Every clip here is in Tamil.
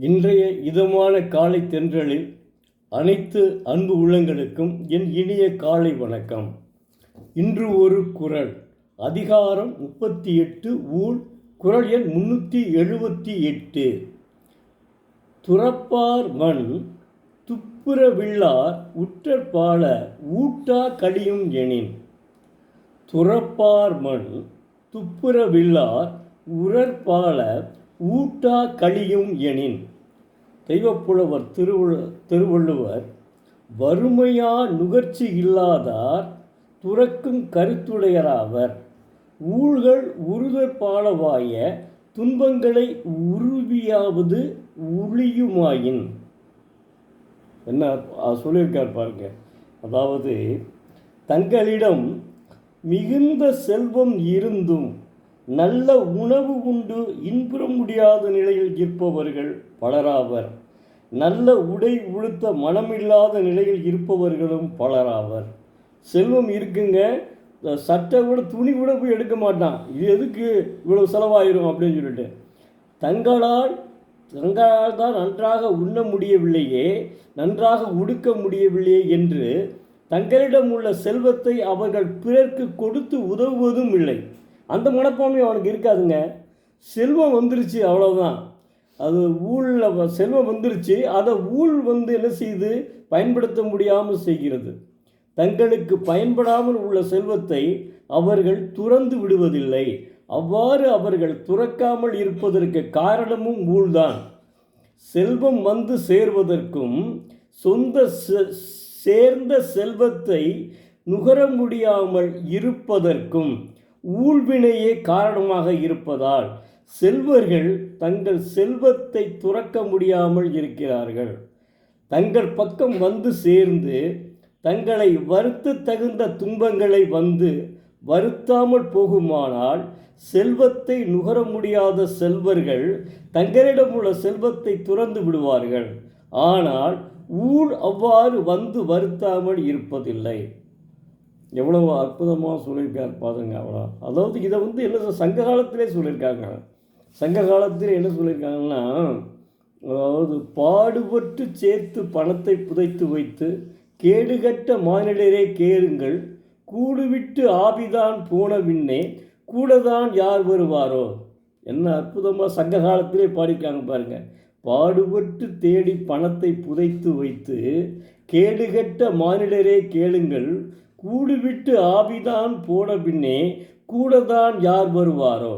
இன்றைய இதமான காலை தென்றலில் அனைத்து அன்பு உள்ளங்களுக்கும் என் இனிய காலை வணக்கம். இன்று ஒரு குறள், அதிகாரம் 38, ஊழ், குறள் எண் 378. துறப்பார் மண் துப்புரவில்லார் உற்றற்பால ஊட்டா கழியும் எனின். துறப்பார் மண் துப்புரவில்லார் உறற்பால ஊட்டா கழியும் எனின். தெய்வப்புலவர் திருவள்ளுவர், வறுமையா நுகர்ச்சி இல்லாதார் துறக்கும் கருத்துடையராவர், ஊழ்கள் உறுதற்பாலவாய துன்பங்களை உருவியாவது ஒளியுமாயின். என்ன சொல்லியிருக்கார் பாருங்க. அதாவது, தங்களிடம் மிகுந்த செல்வம் இருந்தும் நல்ல உணவு உண்டு இன்புற முடியாத நிலையில் இருப்பவர்கள் பலராவர், நல்ல உடை உடுத்த மனமில்லாத நிலையில் இருப்பவர்களும் பலராவர். செல்வம் இருக்குங்க, சட்டை கூட துணி கூட போய் எடுக்க மாட்டான், இது எதுக்கு இவ்வளவு செலவாயிரும் அப்படின்னு சொல்லிட்டு. தங்களால் தான் நன்றாக உண்ண முடியவில்லையே, நன்றாக உடுக்க முடியவில்லையே என்று தங்களிடம் உள்ள செல்வத்தை அவர்கள் பிறர்க்கு கொடுத்து உதவுவதும் இல்லை. அந்த மனப்பான்மை அவனுக்கு இருக்காதுங்க. செல்வம் வந்துருச்சு, அவ்வளோதான். அது ஊழில் செல்வம் வந்துருச்சு, அதை ஊழ் என்ன செய்து பயன்படுத்த முடியாமல் செய்கிறது. தங்களுக்கு பயன்படாமல் உள்ள செல்வத்தை அவர்கள் துறந்து விடுவதில்லை. அவ்வாறு அவர்கள் துறக்காமல் இருப்பதற்கு காரணமும் ஊழ்தான். செல்வம் வந்து சேர்வதற்கும் சேர்ந்த செல்வத்தை நுகர முடியாமல் இருப்பதற்கும் ஊழ்வினையே காரணமாக இருப்பதால் செல்வர்கள் தங்கள் செல்வத்தை துறக்க முடியாமல் இருக்கிறார்கள். தங்கள் பக்கம் வந்து சேர்ந்து தங்களை வருத்த தகுந்த துன்பங்களை வந்து வருத்தாமல் போகுமானால் செல்வத்தை நுகர முடியாத செல்வர்கள் தங்களிடம் உள்ள செல்வத்தை துறந்து விடுவார்கள். ஆனால் ஊழ் அவ்வாறு வந்து வருத்தாமல் இருப்பதில்லை. எவ்வளவு அற்புதமாக சொல்லியிருக்கார் பாருங்க. அவ்வளோ, அதாவது இதை என்ன சங்க காலத்திலே சொல்லியிருக்காங்க. சங்க காலத்தில் என்ன சொல்லியிருக்காங்கன்னா, அதாவது பாடுபட்டு சேர்த்து பணத்தை புதைத்து வைத்து கேடுகட்ட மானிடரே கேளுங்கள், கூடுவிட்டு ஆபிதான் போன விண்ணே கூடதான் யார் வருவாரோ. என்ன அற்புதமாக சங்க காலத்திலே பாடியிருக்காங்க பாருங்க. பாடுபட்டு தேடி பணத்தை புதைத்து வைத்து கேடுகட்ட மானிடரே கேளுங்கள், கூடுவிட்டு ஆபிதான் போன பின்னே கூடதான் யார் வருவாரோ.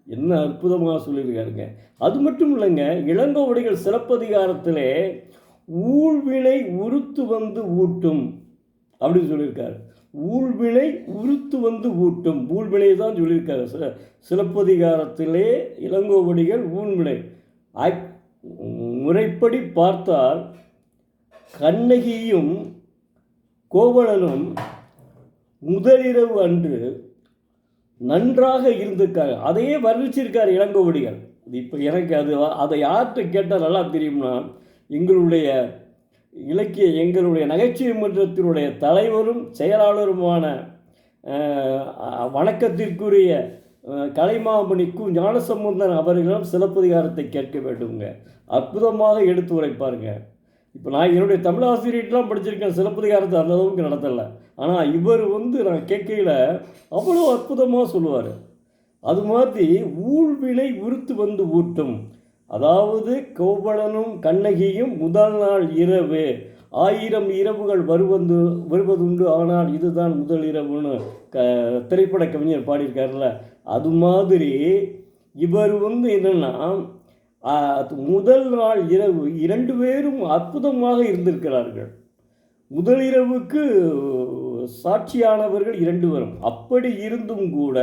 என்ன அற்புதமாக சொல்லியிருக்காருங்க. அது மட்டும் இல்லைங்க, இளங்கோவடிகள் சிலப்பதிகாரத்திலே ஊழ்வினை உறுத்து வந்து ஊட்டும் அப்படின்னு சொல்லியிருக்காரு. ஊழ்வினை உறுத்து வந்து ஊட்டும், ஊழ்வினை தான் சொல்லியிருக்காரு சிலப்பதிகாரத்திலே இளங்கோவடிகள். ஊழ்வினை முறைப்படி பார்த்தால் கண்ணகியும் கோவலனும் முதலிரவு அன்று நன்றாக இருந்திருக்காங்க. அதையே வர்ணிச்சிருக்கார் இளங்கோவடிகள். இப்போ எனக்கு அதை யார்கிட்ட கேட்டால் நல்லா தெரியும்னா, எங்களுடைய எங்களுடைய நகைச்சுவை மன்றத்தினுடைய தலைவரும் செயலாளருமான வணக்கத்திற்குரிய கலைமாமணி ஞானசம்பந்தன் அவர்களிடம் சிலப்பதிகாரத்தை கேட்க வேண்டுங்க. அற்புதமாக எடுத்து உரைப்பாருங்க. இப்போ நான் என்னுடைய தமிழாசிரியர்லாம் படிச்சிருக்கேன், சிலப்பதிகாரத்தை அந்த அளவுக்கு நடத்தலை. ஆனால் இவர் நான் கேட்கையில் அவ்வளோ அற்புதமாக சொல்லுவார். அது மாதிரி ஊழ்வினை உறுத்து வந்து ஊட்டும். அதாவது கோவலனும் கண்ணகியும் முதல் நாள் இரவு 1000 இரவுகள் வருவதுண்டு, ஆனால் இதுதான் முதல் இரவுன்னு திரைப்பட கவிஞர் பாடியிருக்காருல்ல. அது மாதிரி இவர் என்னென்னா, முதல் நாள் இரவு 2 பேரும் அற்புதமாக இருந்திருக்கிறார்கள். முதல் இரவுக்கு சாட்சியானவர்கள் 2 பேரும். அப்படி இருந்தும் கூட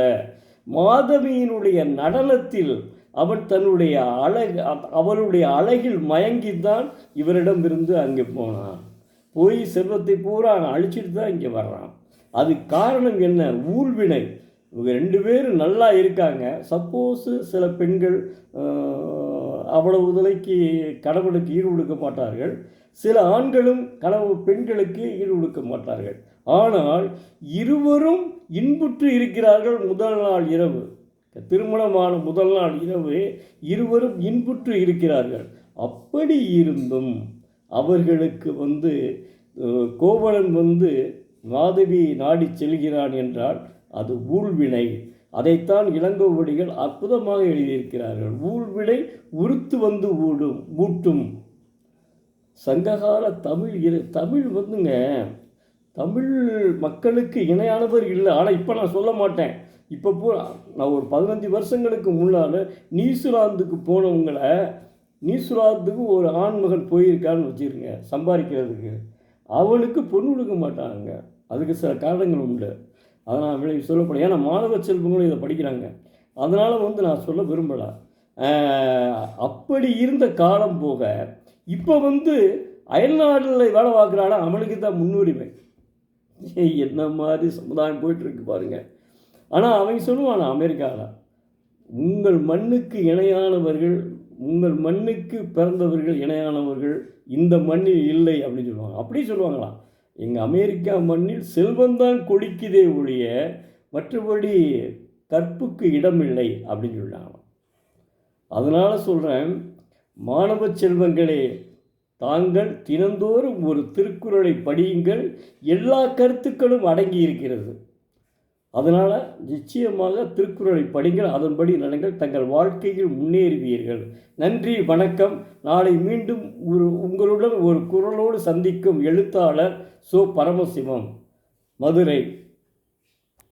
மாதவியினுடைய நடனத்தில் அவளுடைய அழகில் மயங்கித்தான் இவரிடமிருந்து அங்கே போனான். போய் செல்வத்தை பூரா அழிச்சிட்டு தான் இங்கே வர்றான். அது காரணம் என்ன? ஊழ்வினை. இவங்க 2 பேரும் நல்லா இருக்காங்க. சப்போஸ் சில பெண்கள் அவ்வளவு விலைக்கு கணவனுக்கு ஈடு கொடுக்க மாட்டார்கள், சில ஆண்களும் பெண்களுக்கு ஈடு கொடுக்க மாட்டார்கள். ஆனால் இருவரும் இன்புற்று இருக்கிறார்கள். முதல் நாள் இரவு, திருமணமான முதல் நாள் இரவு இருவரும் இன்புற்று இருக்கிறார்கள். அப்படி இருந்தும் அவர்களுக்கு கோவலன் மாதவி நாடி செல்கிறான் என்றால் அது ஊழ்வினை. அதைத்தான் இளங்கோவடிகள் அற்புதமாக எழுதியிருக்கிறார்கள். ஊழ்வினை உறுத்து ஊட்டும். சங்ககால தமிழ் தமிழ் மக்களுக்கு இணையானவர் இல்லை. ஆனால் இப்போ நான் சொல்ல மாட்டேன். இப்போ நான் ஒரு 15 வருஷங்களுக்கு முன்னால் நியூசிலாந்துக்கு போனவங்களை, நியூசிலாந்துக்கு ஒரு ஆண்மகன் போயிருக்கான்னு வச்சுருங்க சம்பாதிக்கிறதுக்கு, அவனுக்கு பொண்ணு கொடுக்க மாட்டாங்க. அதுக்கு சில காரணங்கள் உண்டு. அதை நான் விளக்கி சொல்லப்படும். ஏன்னா மாணவ செல்வங்களும் இதை படிக்கிறாங்க. அதனால் நான் சொல்ல விரும்பலை. அப்படி இருந்த காலம் போக இப்போ அயல்நாட்டில் வேலை பார்க்குறானா அவனுக்கு தான் முன்னுரிமை. என்ன மாதிரி சமுதாயம் போயிட்டுருக்கு பாருங்கள். ஆனால் அவங்க சொல்லுவானா அமெரிக்காவில், உங்கள் மண்ணுக்கு இணையானவர்கள், உங்கள் மண்ணுக்கு பிறந்தவர்கள் இணையானவர்கள் இந்த மண்ணில் இல்லை அப்படின்னு சொல்லுவாங்க. அப்படி சொல்லுவாங்களாம். எங்கள் அமெரிக்கா மண்ணில் செல்வந்தான் கொடிக்குதே ஒழிய மற்றபடி கற்புக்கு இடமில்லை அப்படின்னு சொல்லிட்டாங்களாம். அதனால் சொல்கிறேன், மாணவ செல்வங்களே, தாங்கள் தினந்தோறும் ஒரு திருக்குறளை படியுங்கள். எல்லா கருத்துக்களும் அடங்கி இருக்கிறது. அதனால் நிச்சயமாக திருக்குறளை படிங்கள், அதன்படி நடங்கள், தங்கள் வாழ்க்கையில் முன்னேறுவீர்கள். நன்றி, வணக்கம். நாளை மீண்டும் உங்களுடன் ஒரு குரலோடு சந்திக்கும் எழுத்தாளர் சோ. பரமசிவம், மதுரை.